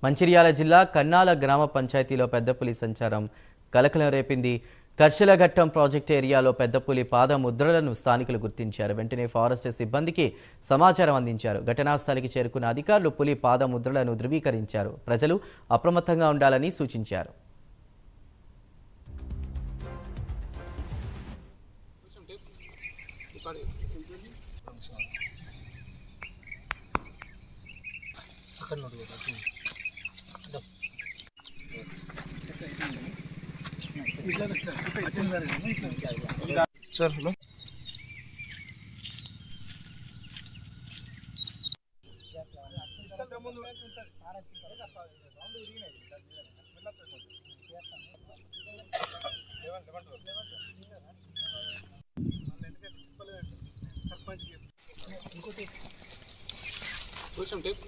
మంచిర్యాల జిల్లా కన్నాల గ్రామ పంచాయతీలో పెద్దపులి సంచారం కలకలం రేపింది. కర్షలఘట్టం ప్రాజెక్టు ఏరియాలో పెద్దపులి పాద ముద్రలను స్థానికులు గుర్తించారు. వెంటనే ఫారెస్ట్ సిబ్బందికి సమాచారం అందించారు. ఘటనా స్థలికి చేరుకున్న అధికారులు పులి పాద ముద్రలను ధృవీకరించారు. ప్రజలు అప్రమత్తంగా ఉండాలని సూచించారు. सर हेलो కొంచెం టేప్